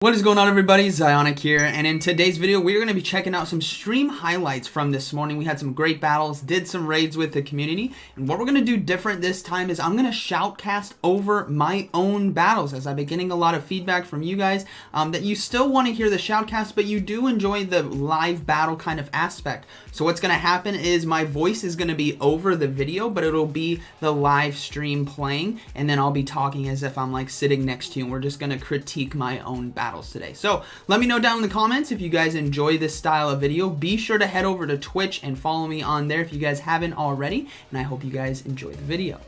What is going on, everybody? ZyoniK here, and in today's video we're going to be checking out some stream highlights from this morning. We had some great battles, did some raids with the community, and what we're going to do different this time is I'm going to shoutcast over my own battles, as I've been getting a lot of feedback from you guys that you still want to hear the shoutcast, but you do enjoy the live battle kind of aspect. So what's going to happen is my voice is going to be over the video, but it'll be the live stream playing, and then I'll be talking as if I'm like sitting next to you, and we're just going to critique my own battles today. So let me know down in the comments if you guys enjoy this style of video. Be sure to head over to Twitch and follow me on there if you guys haven't already, and I hope you guys enjoy the video.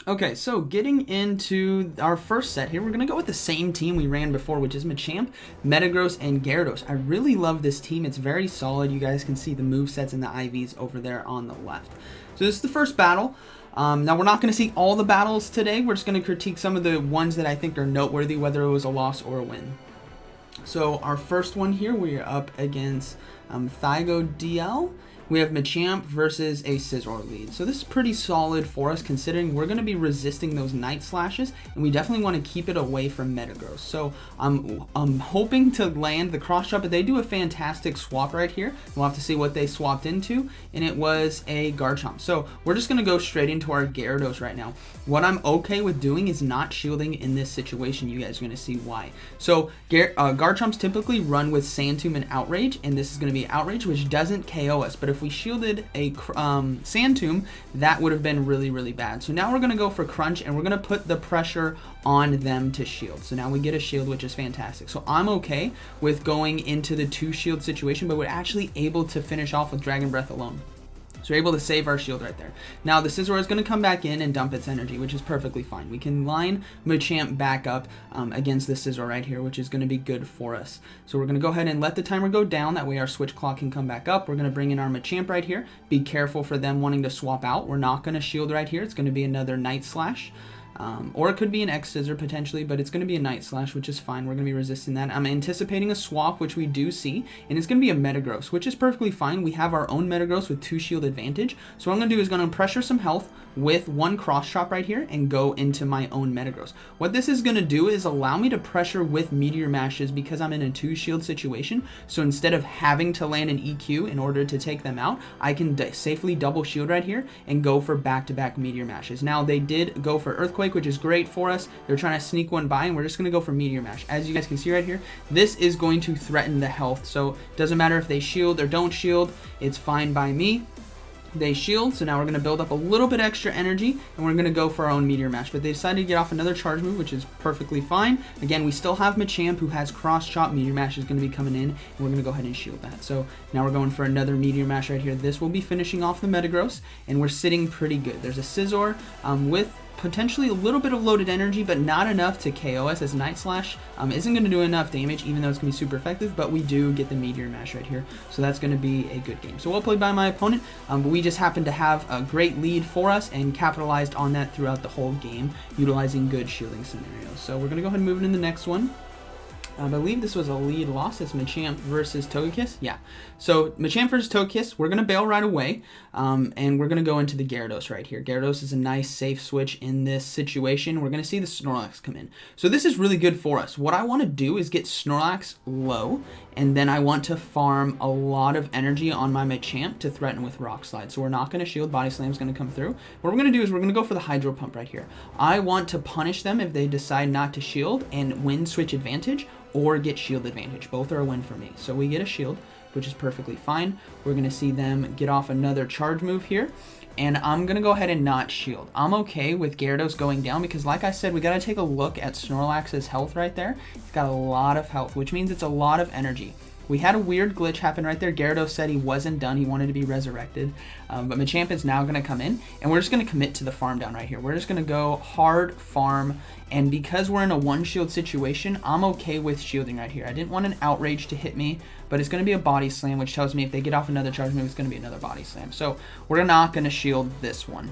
Okay, so getting into our first set here, we're going to go with the same team we ran before, which is Machamp, Metagross, and Gyarados. I really love this team. It's very solid. You guys can see the movesets and the IVs over there on the left. So this is the first battle. Now, we're not going to see all the battles today. We're just going to critique some of the ones that I think are noteworthy, whether it was a loss or a win. So our first one here, we are up against Thygo DL. We have Machamp versus a Scizor lead. So this is pretty solid for us, considering we're going to be resisting those Night Slashes, and we definitely want to keep it away from Metagross. So I'm hoping to land the cross chop, but they do a fantastic swap right here. We'll have to see what they swapped into, and it was a Garchomp. So we're just going to go straight into our Gyarados right now. What I'm okay with doing is not shielding in this situation. You guys are going to see why. So Garchomps typically run with Sand Tomb and Outrage, and this is going to be Outrage, which doesn't KO us, but if we shielded a Sand Tomb, that would have been really, really bad. So now we're going to go for Crunch, and we're going to put the pressure on them to shield. So now we get a shield, which is fantastic. So I'm okay with going into the 2-shield situation, but we're actually able to finish off with Dragon Breath alone. So we're able to save our shield right there. Now the Scizor is going to come back in and dump its energy, which is perfectly fine. We can line Machamp back up against the Scizor right here, which is going to be good for us. So we're going to go ahead and let the timer go down. That way our switch clock can come back up. We're going to bring in our Machamp right here. Be careful for them wanting to swap out. We're not going to shield right here. It's going to be another Night Slash. Or it could be an X-Scissor potentially, but it's going to be a Night Slash, which is fine. We're going to be resisting that. I'm anticipating a swap, which we do see, and it's going to be a Metagross, which is perfectly fine. We have our own Metagross with 2 shield advantage. So what I'm going to do is going to pressure some health with 1 cross chop right here and go into my own Metagross. What this is going to do is allow me to pressure with Meteor Mashes because I'm in a 2 shield situation. So instead of having to land an EQ in order to take them out, I can safely double shield right here and go for back-to-back Meteor Mashes. Now they did go for Earthquake, which is great for us. They're trying to sneak one by, and we're just going to go for Meteor Mash. As you guys can see right here, this is going to threaten the health. So it doesn't matter if they shield or don't shield, it's fine by me. They shield, so now we're going to build up a little bit extra energy, and we're going to go for our own Meteor Mash. But they decided to get off another charge move, which is perfectly fine. Again, we still have Machamp, who has Cross Chop. Meteor Mash is going to be coming in, and we're going to go ahead and shield that. So now we're going for another Meteor Mash right here. This will be finishing off the Metagross, and we're sitting pretty good. There's a Scizor with potentially a little bit of loaded energy, but not enough to KO us, as Night Slash isn't going to do enough damage, even though it's going to be super effective, but we do get the Meteor Mash right here, so that's going to be a good game. So well played by my opponent, but we just happened to have a great lead for us and capitalized on that throughout the whole game, utilizing good shielding scenarios. So we're going to go ahead and move into the next one. I believe this was a lead loss. It's Machamp versus Togekiss. Yeah. So Machamp versus Togekiss, we're going to bail right away, and we're going to go into the Gyarados right here. Gyarados is a nice safe switch in this situation. We're going to see the Snorlax come in. So this is really good for us. What I want to do is get Snorlax low, and then I want to farm a lot of energy on my Machamp to threaten with Rock Slide. So we're not going to shield. Body Slam is going to come through. What we're going to do is we're going to go for the Hydro Pump right here. I want to punish them if they decide not to shield and win switch advantage, or get shield advantage. Both are a win for me. So we get a shield, which is perfectly fine. We're going to see them get off another charge move here, and I'm going to go ahead and not shield. I'm okay with Gyarados going down because, like I said, we got to take a look at Snorlax's health right there. He's got a lot of health, which means it's a lot of energy. We had a weird glitch happen right there. Gyarados said he wasn't done. He wanted to be resurrected. But Machamp is now going to come in, and we're just going to commit to the farm down right here. We're just going to go hard farm, and because we're in a 1-shield situation, I'm okay with shielding right here. I didn't want an Outrage to hit me, but it's going to be a Body Slam, which tells me if they get off another charge move, it's going to be another Body Slam. So we're not going to shield this one.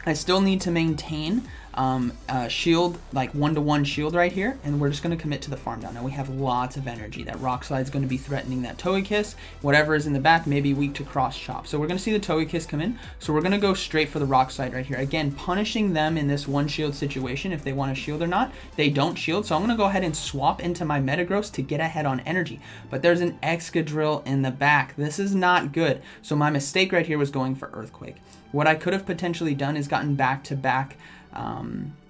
I still need to maintain shield, like 1-to-1 shield right here, and we're just going to commit to the farm down. Now we have lots of energy. That Rock Slide is going to be threatening that Togekiss. Whatever is in the back may be weak to Cross Chop. So we're going to see the Togekiss come in. So we're going to go straight for the Rock Slide right here. Again, punishing them in this one shield situation if they want to shield or not. They don't shield, so I'm going to go ahead and swap into my Metagross to get ahead on energy. But there's an Excadrill in the back. This is not good. So my mistake right here was going for Earthquake. What I could have potentially done is gotten back-to-back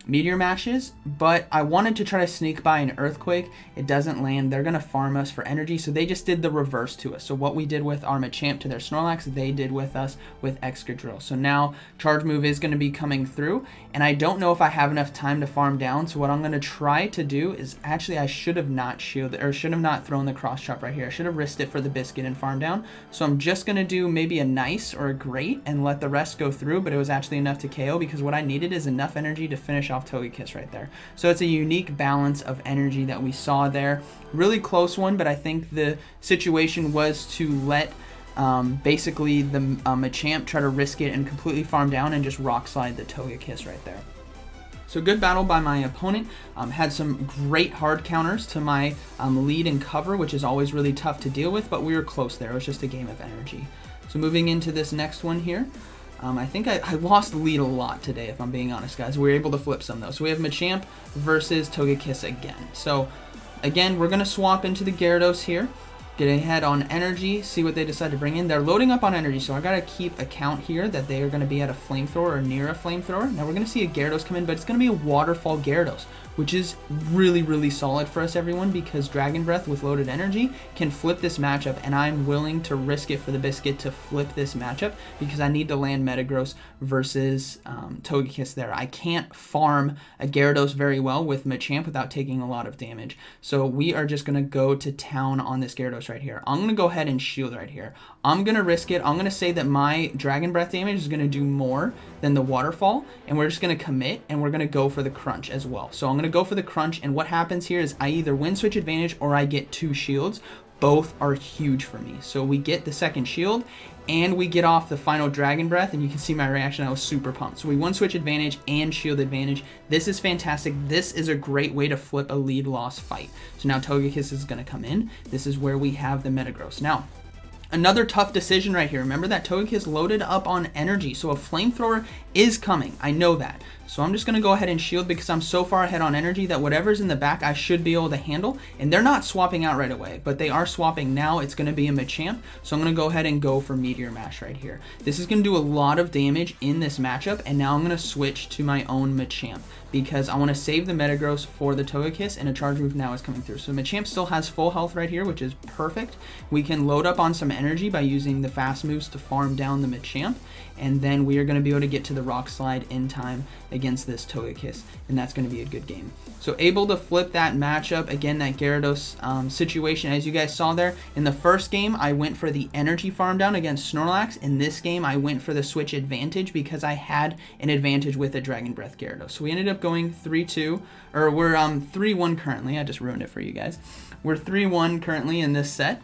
Meteor Mashes, but I wanted to try to sneak by an Earthquake. It doesn't land. They're going to farm us for energy, so they just did the reverse to us. So what we did with our Machamp to their Snorlax, they did with us with Excadrill. So now Charge Move is going to be coming through, and I don't know if I have enough time to farm down, so what I'm going to try to do is, actually I should have not shielded, or should have not thrown the Cross Chop right here. I should have risked it for the Biscuit and farm down. So I'm just going to do maybe a Nice or a Great and let the rest go through, but it was actually enough to KO because what I needed is enough energy to finish off Togekiss right there. So it's a unique balance of energy that we saw there. Really close one, but I think the situation was to let basically the Machamp try to risk it and completely farm down and just Rock Slide the Togekiss right there. So good battle by my opponent. Had some great hard counters to my lead and cover, which is always really tough to deal with, but we were close there. It was just a game of energy. So moving into this next one here. I think I lost the lead a lot today, if I'm being honest, guys. We were able to flip some, though. So we have Machamp versus Togekiss again. So, again, we're going to swap into the Gyarados here. Get ahead on energy, see what they decide to bring in. They're loading up on energy, so I got to keep a count here that they are going to be at a Flamethrower or near a Flamethrower. Now we're going to see a Gyarados come in, but it's going to be a Waterfall Gyarados, which is really, really solid for us, everyone, because Dragon Breath with loaded energy can flip this matchup, and I'm willing to risk it for the Biscuit to flip this matchup because I need to land Metagross versus Togekiss there. I can't farm a Gyarados very well with Machamp without taking a lot of damage. So we are just going to go to town on this Gyarados right here. I'm going to go ahead and shield right here. I'm going to risk it. I'm going to say that my Dragon Breath damage is going to do more than the Waterfall, and we're just going to commit, and we're going to go for the Crunch as well. So I'm going to go for the Crunch, and what happens here is I either win switch advantage or I get 2 shields. Both are huge for me. So we get the second shield, and we get off the final Dragon Breath, and you can see my reaction. I was super pumped. So we won switch advantage and shield advantage. This is fantastic. This is a great way to flip a lead-loss fight. So now Togekiss is going to come in. This is where we have the Metagross. Now, another tough decision right here. Remember that Togekiss loaded up on energy, so a Flamethrower is coming. I know that. So I'm just going to go ahead and shield because I'm so far ahead on energy that whatever's in the back I should be able to handle. And they're not swapping out right away, but they are swapping now. It's going to be a Machamp. So I'm going to go ahead and go for Meteor Mash right here. This is going to do a lot of damage in this matchup. And now I'm going to switch to my own Machamp because I want to save the Metagross for the Togekiss, and a Charge Move now is coming through. So Machamp still has full health right here, which is perfect. We can load up on some energy by using the fast moves to farm down the Machamp, and then we are going to be able to get to the Rock Slide in time against this Togekiss, and that's going to be a good game. So able to flip that matchup, again, that Gyarados situation, as you guys saw there. In the first game, I went for the energy farm down against Snorlax. In this game, I went for the switch advantage because I had an advantage with a Dragon Breath Gyarados. So we ended up going 3-2, or we're 3-1 currently. I just ruined it for you guys. We're 3-1 currently in this set.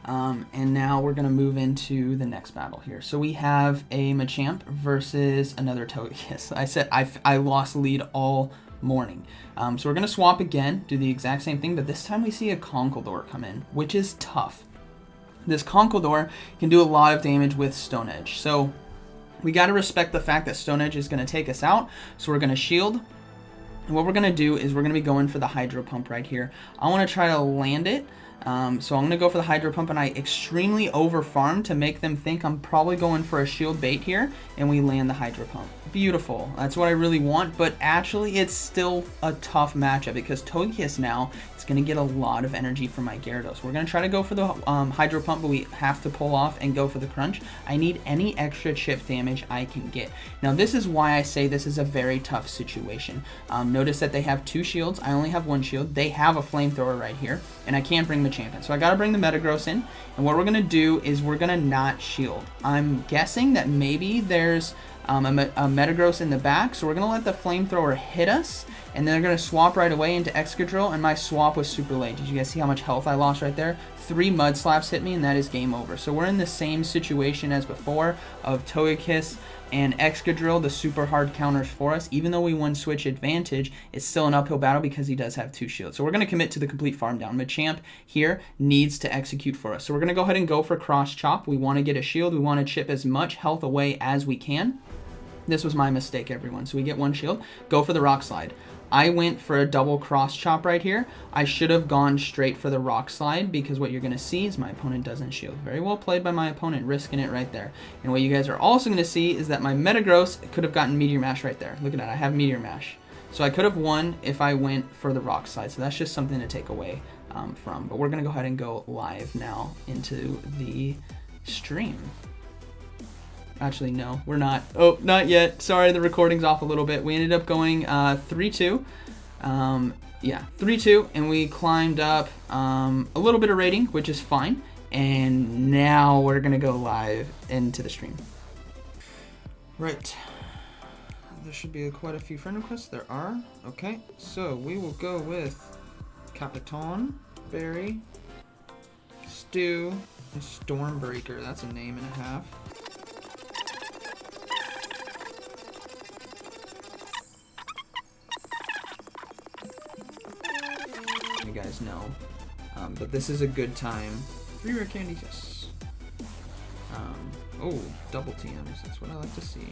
And now we're going to move into the next battle here. So we have a Machamp versus another Togekiss. I said I lost lead all morning. So we're going to swap again, do the exact same thing, but this time we see a Conkeldurr come in, which is tough. This Conkeldurr can do a lot of damage with Stone Edge. So we got to respect the fact that Stone Edge is going to take us out. So we're going to shield. And what we're going to do is we're going to be going for the Hydro Pump right here. I want to try to land it. So I'm going to go for the Hydro Pump, and I extremely over-farm to make them think I'm probably going for a shield bait here, and we land the Hydro Pump. Beautiful. That's what I really want, but actually it's still a tough matchup because Togekiss now is going to get a lot of energy from my Gyarados. We're going to try to go for the Hydro Pump, but we have to pull off and go for the Crunch. I need any extra chip damage I can get. Now this is why I say this is a very tough situation. Notice that they have 2 shields. I only have 1 shield. They have a Flamethrower right here, and I can't bring Machamp in. So I got to bring the Metagross in, and what we're going to do is we're going to not shield. I'm guessing that maybe there's a Metagross in the back, so we're going to let the Flamethrower hit us, and then they're going to swap right away into Excadrill, and my swap was super late. Did you guys see how much health I lost right there? 3 Mud Slaps hit me, and that is game over. So we're in the same situation as before of Togekiss and Excadrill, the super hard counters for us. Even though we won switch advantage, it's still an uphill battle because he does have 2 shields. So we're going to commit to the complete farm down. Machamp here needs to execute for us. So we're going to go ahead and go for cross chop. We want to get a shield. We want to chip as much health away as we can. This was my mistake, everyone. So we get 1 shield, go for the rock slide. I went for a double cross chop right here. I should have gone straight for the rock slide because what you're going to see is my opponent doesn't shield. Very well played by my opponent, risking it right there. And what you guys are also going to see is that my Metagross could have gotten Meteor Mash right there. Look at that, I have Meteor Mash. So I could have won if I went for the rock slide. So that's just something to take away from. But we're going to go ahead and go live now into the stream. Actually, no, we're not. Oh, not yet. Sorry, the recording's off a little bit. We ended up going 3-2. Yeah, 3-2, and we climbed up a little bit of rating, which is fine. And now we're going to go live into the stream. Right. There should be quite a few friend requests. There are. Okay, so we will go with Capitan, Barry, Stu, and Stormbreaker. That's a name and a half. You guys know, but this is a good time. 3 rare candies, yes. Oh, double TMs, that's what I like to see.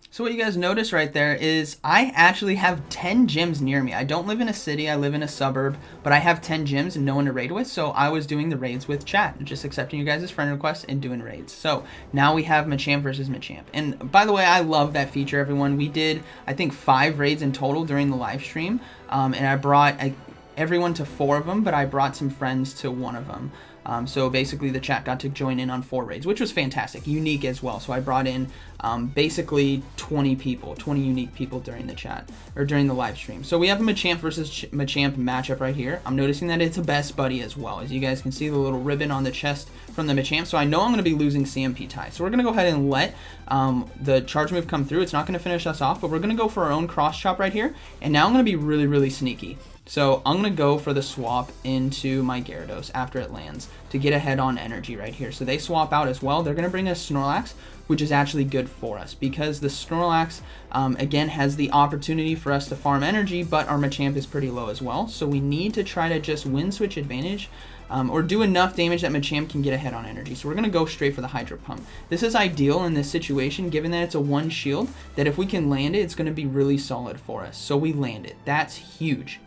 So what you guys notice right there is I actually have 10 gyms near me. I don't live in a city, I live in a suburb, but I have 10 gyms and no one to raid with, so I was doing the raids with chat, just accepting you guys' friend requests and doing raids. So now we have Machamp versus Machamp. And by the way, I love that feature, everyone. We did, I think, 5 raids in total during the live stream, and I brought everyone to 4 of them, but I brought some friends to 1 of them. So basically the chat got to join in on 4 raids, which was fantastic, unique as well. So I brought in basically 20 people, 20 unique people during the chat, or during the live stream. So we have a Machamp versus Machamp matchup right here. I'm noticing that it's a best buddy as well. As you guys can see, the little ribbon on the chest from the Machamp. So I know I'm going to be losing CMP tie. So we're going to go ahead and let the charge move come through. It's not going to finish us off, but we're going to go for our own cross chop right here. And now I'm going to be really, really sneaky. So I'm going to go for the swap into my Gyarados after it lands to get ahead on energy right here. So they swap out as well. They're going to bring us Snorlax, which is actually good for us because the Snorlax, again, has the opportunity for us to farm energy, but our Machamp is pretty low as well. So we need to try to just win switch advantage or do enough damage that Machamp can get ahead on energy. So we're going to go straight for the Hydro Pump. This is ideal in this situation, given that it's a 1 shield, that if we can land it, it's going to be really solid for us. So we land it. That's huge.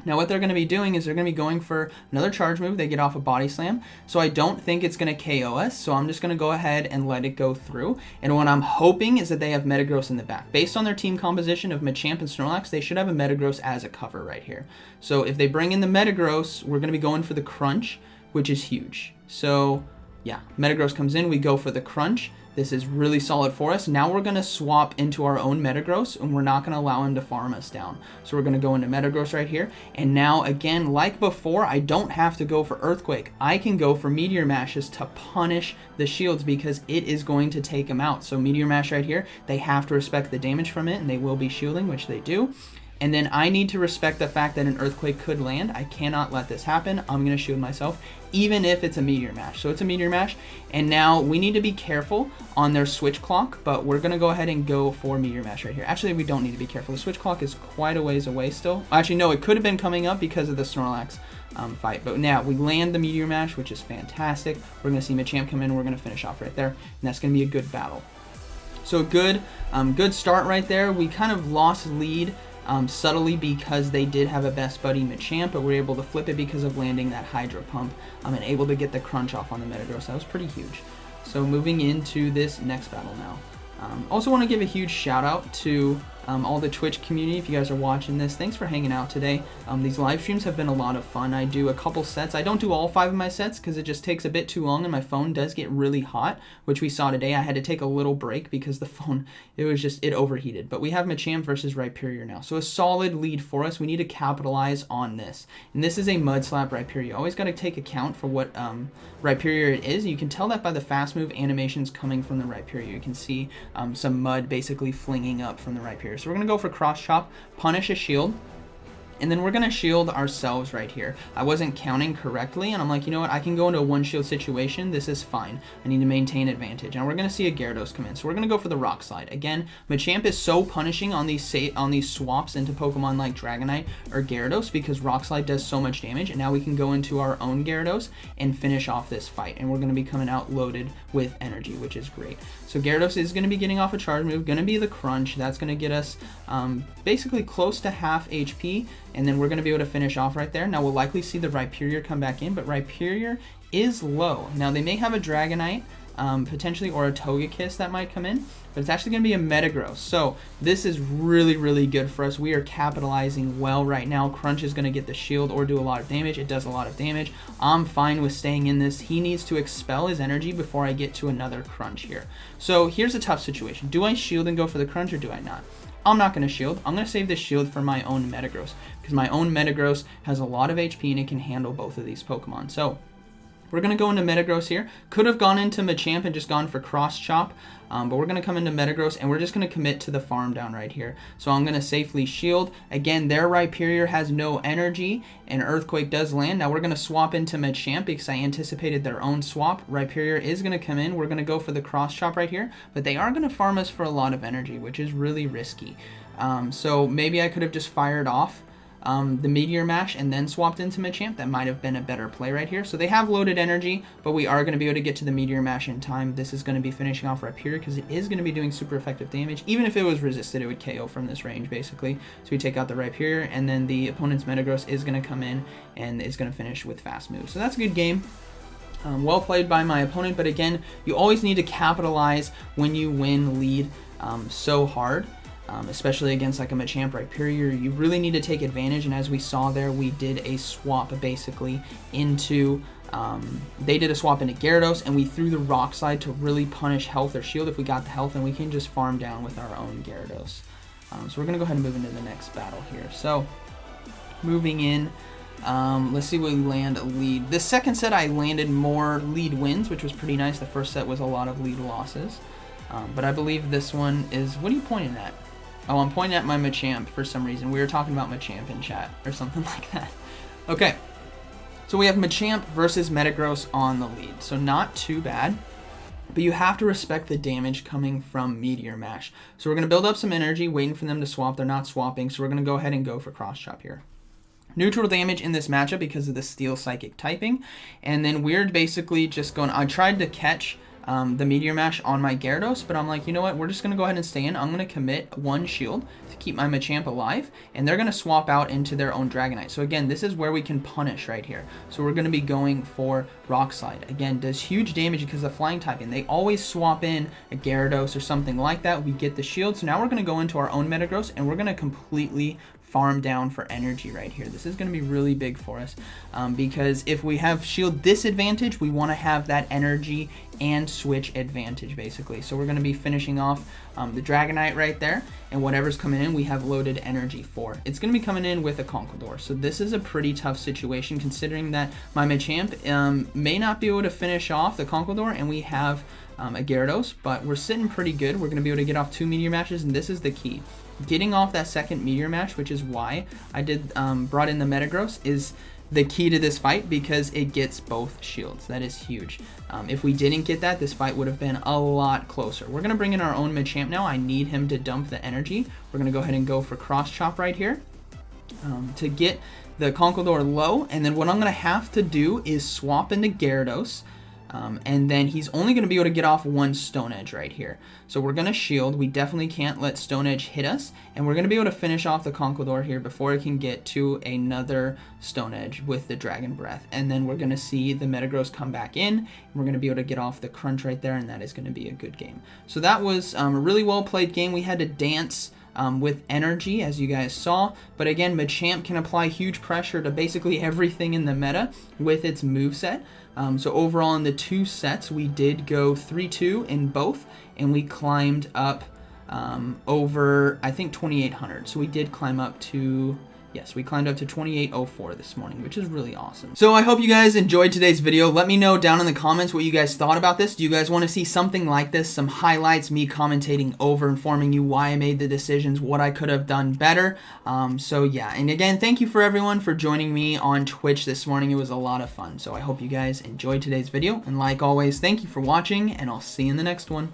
Now what they're going to be doing is they're going to be going for another charge move. They get off a body slam. So I don't think it's going to KO us. So I'm just going to go ahead and let it go through. And what I'm hoping is that they have Metagross in the back. Based on their team composition of Machamp and Snorlax, they should have a Metagross as a cover right here. So if they bring in the Metagross, we're going to be going for the Crunch, which is huge. So yeah, Metagross comes in, we go for the Crunch. This is really solid for us. Now we're going to swap into our own Metagross, and we're not going to allow him to farm us down. So we're going to go into Metagross right here. And now, again, like before, I don't have to go for Earthquake. I can go for Meteor Mashes to punish the shields because it is going to take them out. So Meteor Mash right here, they have to respect the damage from it, and they will be shielding, which they do. And then I need to respect the fact that an Earthquake could land. I cannot let this happen. I'm going to shield myself, even if it's a Meteor Mash. So it's a Meteor Mash. And now we need to be careful on their switch clock, but we're going to go ahead and go for Meteor Mash right here. Actually, we don't need to be careful. The switch clock is quite a ways away still. Actually, no, it could have been coming up because of the Snorlax fight. But now we land the Meteor Mash, which is fantastic. We're going to see Machamp come in. We're going to finish off right there. And that's going to be a good battle. So good start right there. We kind of lost lead subtly because they did have a best buddy Machamp, but we're able to flip it because of landing that Hydro Pump and able to get the crunch off on the Metagross. That was pretty huge. So moving into this next battle now. Also want to give a huge shout out to all the Twitch community. If you guys are watching this, thanks for hanging out today. These live streams have been a lot of fun. I do a couple sets. I don't do all 5 of my sets because it just takes a bit too long and my phone does get really hot, which we saw today. I had to take a little break because the phone, it overheated. But we have Machamp versus Rhyperior now. So a solid lead for us. We need to capitalize on this. And this is a Mud Slap Rhyperior. You always got to take account for what Rhyperior it is. You can tell that by the fast move animations coming from the Rhyperior. You can see some mud basically flinging up from the Rhyperior. So we're going to go for Cross Chop, punish a shield, And then we're going to shield ourselves right here. I wasn't counting correctly, and I'm like, you know what? I can go into a one shield situation. This is fine. I need to maintain advantage. And we're going to see a Gyarados come in. So we're going to go for the Rock Slide. Again, Machamp is so punishing on these swaps into Pokemon like Dragonite or Gyarados because Rock Slide does so much damage. And now we can go into our own Gyarados and finish off this fight. And we're going to be coming out loaded with energy, which is great. So Gyarados is going to be getting off a charge move, going to be the Crunch. That's going to get us basically close to half HP. And then we're going to be able to finish off right there. Now we'll likely see the Rhyperior come back in, but Rhyperior is low. Now they may have a Dragonite, potentially, or a Togekiss that might come in, but it's actually going to be a Metagross. So this is really, really good for us. We are capitalizing well right now. Crunch is going to get the shield or do a lot of damage. It does a lot of damage. I'm fine with staying in this. He needs to expel his energy before I get to another Crunch here. So here's a tough situation. Do I shield and go for the Crunch or do I not? I'm not going to shield. I'm going to save this shield for my own Metagross because my own Metagross has a lot of HP and it can handle both of these Pokemon. So we're going to go into Metagross here. Could have gone into Machamp and just gone for Cross Chop, but we're going to come into Metagross and we're just going to commit to the farm down right here. So I'm going to safely shield. Again, their Rhyperior has no energy and Earthquake does land. Now we're going to swap into Machamp because I anticipated their own swap. Rhyperior is going to come in. We're going to go for the Cross Chop right here, but they are going to farm us for a lot of energy, which is really risky. So maybe I could have just fired off the Meteor Mash and then swapped into Machamp. That might have been a better play right here. So they have loaded energy, but we are going to be able to get to the Meteor Mash in time. This is going to be finishing off Rhyperior because it is going to be doing super effective damage. Even if it was resisted, it would KO from this range basically. So we take out the Rhyperior and then the opponent's Metagross is going to come in and is going to finish with fast moves. So that's a good game. Well played by my opponent, but again, you always need to capitalize when you win lead so hard. Especially against like a Machamp Rhyperior, you really need to take advantage, and as we saw there, we did a swap basically into, they did a swap into Gyarados, and we threw the Rock Slide to really punish health or shield if we got the health, and we can just farm down with our own Gyarados. So we're going to go ahead and move into the next battle here. So, moving in, let's see what we land a lead. This second set I landed more lead wins, which was pretty nice. The first set was a lot of lead losses. But I believe this one is, what are you pointing at? Oh, I'm pointing at my Machamp for some reason. We were talking about Machamp in chat or something like that. Okay, so we have Machamp versus Metagross on the lead. So not too bad, but you have to respect the damage coming from Meteor Mash. So we're going to build up some energy, waiting for them to swap. They're not swapping, so we're going to go ahead and go for Cross Chop here. Neutral damage in this matchup because of the Steel Psychic typing. And then we're basically just going, I tried to catch the Meteor Mash on my Gyarados, but I'm like, you know what, we're just going to go ahead and stay in. I'm going to commit one shield to keep my Machamp alive, and they're going to swap out into their own Dragonite. So again, this is where we can punish right here. So we're going to be going for Rock Slide. Again, does huge damage because of flying typing. They always swap in a Gyarados or something like that. We get the shield. So now we're going to go into our own Metagross, and we're going to completely farm down for energy right here. This is going to be really big for us because if we have shield disadvantage, we want to have that energy and switch advantage basically. So we're going to be finishing off the Dragonite right there, and whatever's coming in we have loaded energy for. It's going to be coming in with a Conkeldurr. So this is a pretty tough situation considering that my Machamp may not be able to finish off the Conkeldurr and we have a Gyarados, but we're sitting pretty good. We're going to be able to get off 2 Meteor Mashes, and this is the key. Getting off that second Meteor Mash, which is why I did brought in the Metagross, is the key to this fight because it gets both shields. That is huge. If we didn't get that, this fight would have been a lot closer. We're going to bring in our own Machamp now. I need him to dump the energy. We're going to go ahead and go for Cross Chop right here to get the Conkeldurr low, and then what I'm going to have to do is swap into Gyarados. And then he's only going to be able to get off one Stone Edge right here. So we're going to shield. We definitely can't let Stone Edge hit us. And we're going to be able to finish off the Conkeldurr here before it can get to another Stone Edge with the Dragon Breath. And then we're going to see the Metagross come back in. And we're going to be able to get off the Crunch right there. And that is going to be a good game. So that was a really well played game. We had to dance with energy, as you guys saw. But again, Machamp can apply huge pressure to basically everything in the meta with its moveset. So overall in the two sets, we did go 3-2 in both, and we climbed up over, I think, 2,800. So we did climb up to Yes, we climbed up to 2804 this morning, which is really awesome. So I hope you guys enjoyed today's video. Let me know down in the comments what you guys thought about this. Do you guys want to see something like this? Some highlights, me commentating over, informing you why I made the decisions, what I could have done better. So yeah, and again, thank you for everyone for joining me on Twitch this morning. It was a lot of fun. So I hope you guys enjoyed today's video. And like always, thank you for watching, and I'll see you in the next one.